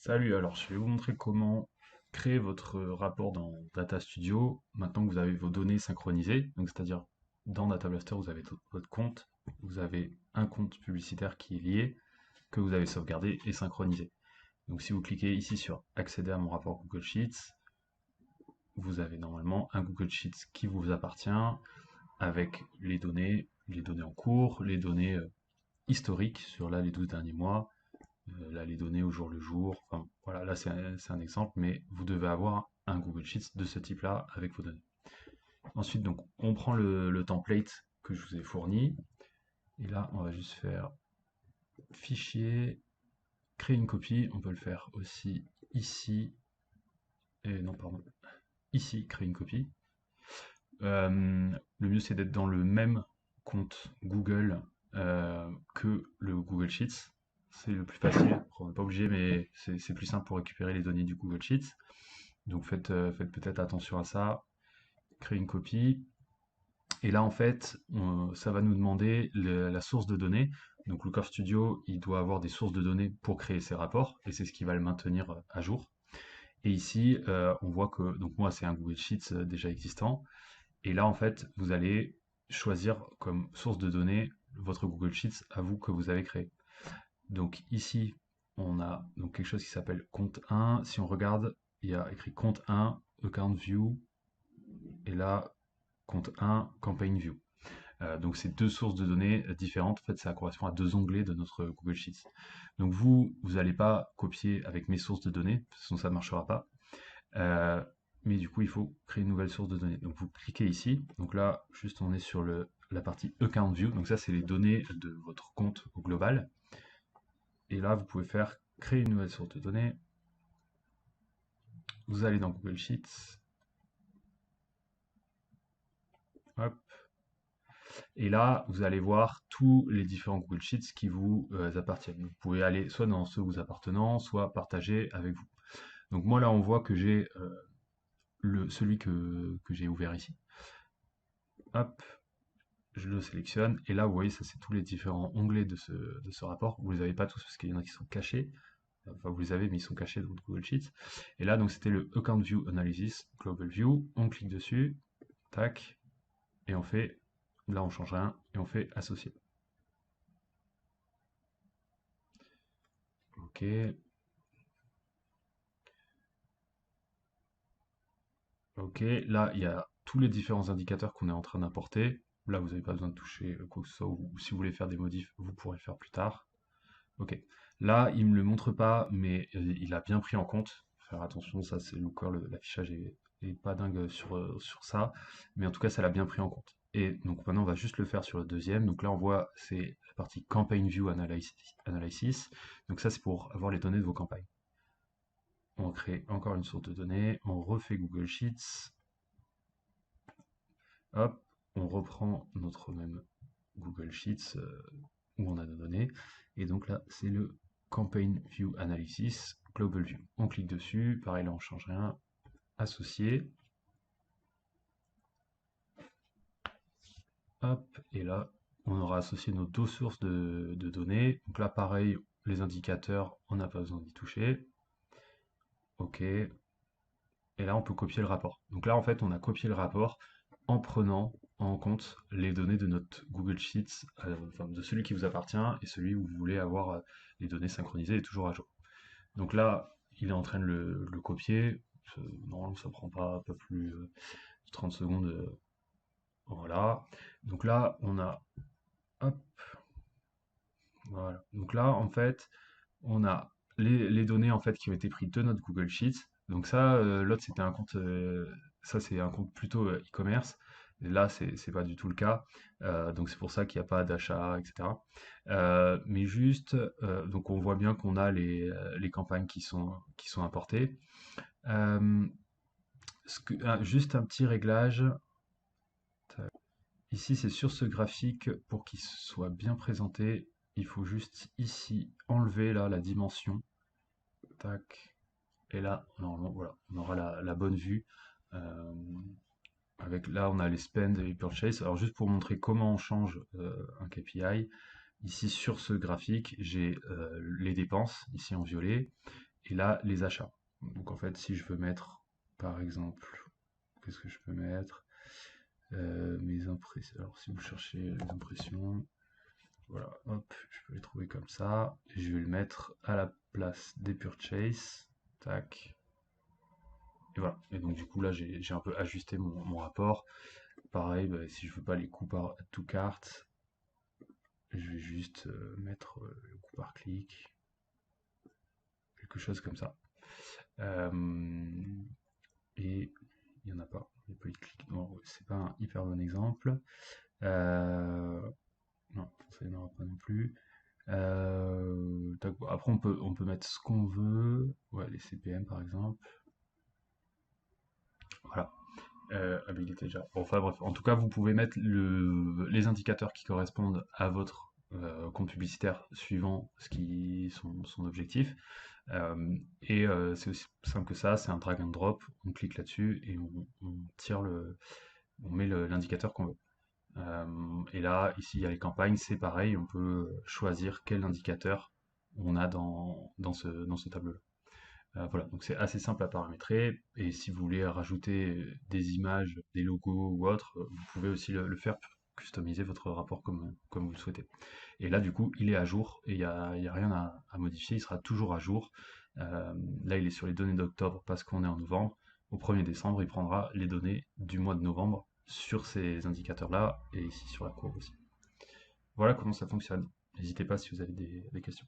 Salut, alors je vais vous montrer comment créer votre rapport dans Data Studio maintenant que vous avez vos données synchronisées. Donc c'est-à-dire dans Data Blaster, vous avez votre compte, vous avez un compte publicitaire qui est lié, que vous avez sauvegardé et synchronisé. Donc si vous cliquez ici sur accéder à mon rapport Google Sheets, vous avez normalement un Google Sheets qui vous appartient avec les données en cours, les données historiques sur là les 12 derniers mois, là les données au jour le jour, enfin voilà, là c'est un exemple, mais vous devez avoir un Google Sheets de ce type-là avec vos données. Ensuite, donc, on prend le template que je vous ai fourni, et là, on va juste faire fichier, créer une copie, on peut le faire aussi ici, et non, pardon, ici, créer une copie. Le mieux, c'est d'être dans le même compte Google que le Google Sheets. C'est le plus facile. On n'est pas obligé, mais c'est plus simple pour récupérer les données du Google Sheets. Donc faites peut-être attention à ça. Créer une copie. Et là, en fait, ça va nous demander la source de données. Donc Looker Studio, il doit avoir des sources de données pour créer ses rapports, et c'est ce qui va le maintenir à jour. Et ici, on voit que, donc moi, c'est un Google Sheets déjà existant. Et là, en fait, vous allez choisir comme source de données votre Google Sheets à vous que vous avez créé. Donc ici, on a donc quelque chose qui s'appelle compte 1. Si on regarde, il y a écrit compte 1, account view, et là, compte 1, campaign view. Donc c'est deux sources de données différentes. En fait, ça correspond à deux onglets de notre Google Sheets. Donc vous n'allez pas copier avec mes sources de données, sinon ça ne marchera pas. Euh, mais du coup, il faut créer une nouvelle source de données. Donc vous cliquez ici. Donc là, juste on est sur la partie Account View. Donc ça, c'est les données de votre compte au global. Et là, vous pouvez faire créer une nouvelle source de données. Vous allez dans Google Sheets. Hop. Et là, vous allez voir tous les différents Google Sheets qui vous appartiennent. Vous pouvez aller soit dans ceux vous appartenant, soit partager avec vous. Donc moi là, on voit que j'ai celui que j'ai ouvert ici. Hop, je le sélectionne, et là, vous voyez, ça c'est tous les différents onglets de ce rapport. Vous les avez pas tous parce qu'il y en a qui sont cachés. Enfin, vous les avez, mais ils sont cachés dans votre Google Sheets. Et là, donc c'était le Account View Analysis Global View. On clique dessus, tac, et on fait, là on change rien, et on fait associer. Ok. Ok, là il y a tous les différents indicateurs qu'on est en train d'importer. Là, vous n'avez pas besoin de toucher quoi que ce soit, ou si vous voulez faire des modifs, vous pourrez le faire plus tard. Ok. Là, il me le montre pas, mais il a bien pris en compte. Faire attention, ça c'est Looker, l'affichage est pas dingue sur ça, mais en tout cas, ça l'a bien pris en compte. Et donc maintenant, on va juste le faire sur le deuxième. Donc là, on voit, c'est la partie Campaign View Analysis. Donc ça, c'est pour avoir les données de vos campagnes. On crée encore une source de données, on refait Google Sheets. Hop, on reprend notre même Google Sheets où on a nos données. Et donc là, c'est le Campaign View Analysis Global View. On clique dessus, pareil là on change rien, associé. Hop, et là, on aura associé nos deux sources de données. Donc là, pareil, les indicateurs, on n'a pas besoin d'y toucher. OK. Et là, on peut copier le rapport. Donc là, en fait, on a copié le rapport en prenant en compte les données de notre Google Sheets, enfin, de celui qui vous appartient et celui où vous voulez avoir les données synchronisées et toujours à jour. Donc là, il est en train de le copier. Normalement, ça prend pas plus de 30 secondes. Voilà. Donc là, on a. Hop, voilà. Donc là, en fait, on a les données en fait qui ont été prises de notre Google Sheets. Donc ça, l'autre c'était un compte, ça c'est un compte plutôt e-commerce. Et là, c'est pas du tout le cas. Donc c'est pour ça qu'il n'y a pas d'achat, etc. Mais juste, donc on voit bien qu'on a les campagnes qui sont importées. Euh, juste un petit réglage. Ici, c'est sur ce graphique, pour qu'il soit bien présenté, il faut juste ici enlever là la dimension. Tac. Et là, normalement, voilà, on aura la bonne vue. Euh, Avec là, on a les spend et les purchase. Alors juste pour montrer comment on change un KPI, ici sur ce graphique, j'ai les dépenses, ici en violet, et là, les achats. Donc en fait, si je veux mettre, par exemple, qu'est-ce que je peux mettre? Mes impressions. Alors si vous cherchez les impressions, voilà, hop, je peux les trouver comme ça. Et je vais le mettre à la place des purchases. Tac. Et voilà. Et donc du coup là j'ai un peu ajusté mon rapport. Pareil, bah, si je veux pas les coûts par to cart, je vais juste mettre le coût par clic, quelque chose comme ça. Euh, et il n'y en a pas. Il n'y a pas eu de clic. Bon, c'est pas un hyper bon exemple. Euh, non, ça n'y en aura pas non plus. Tac, bon, après on peut mettre ce qu'on veut. Ouais, les CPM par exemple. Voilà. Habilité déjà. Bon, enfin bref, en tout cas, vous pouvez mettre les indicateurs qui correspondent à votre compte publicitaire suivant son objectif. C'est aussi simple que ça, c'est un drag and drop, on clique là-dessus et on met l'indicateur qu'on veut. Et là, ici, il y a les campagnes, c'est pareil, on peut choisir quel indicateur on a dans ce tableau-là. Voilà, donc c'est assez simple à paramétrer. Et si vous voulez rajouter des images, des logos ou autre, vous pouvez aussi le faire pour customiser votre rapport comme vous le souhaitez. Et là, du coup, il est à jour et il y a rien à modifier, il sera toujours à jour. Là, il est sur les données d'octobre parce qu'on est en novembre. Au 1er décembre, il prendra les données du mois de novembre sur ces indicateurs-là et ici sur la courbe aussi. Voilà comment ça fonctionne. N'hésitez pas si vous avez des questions.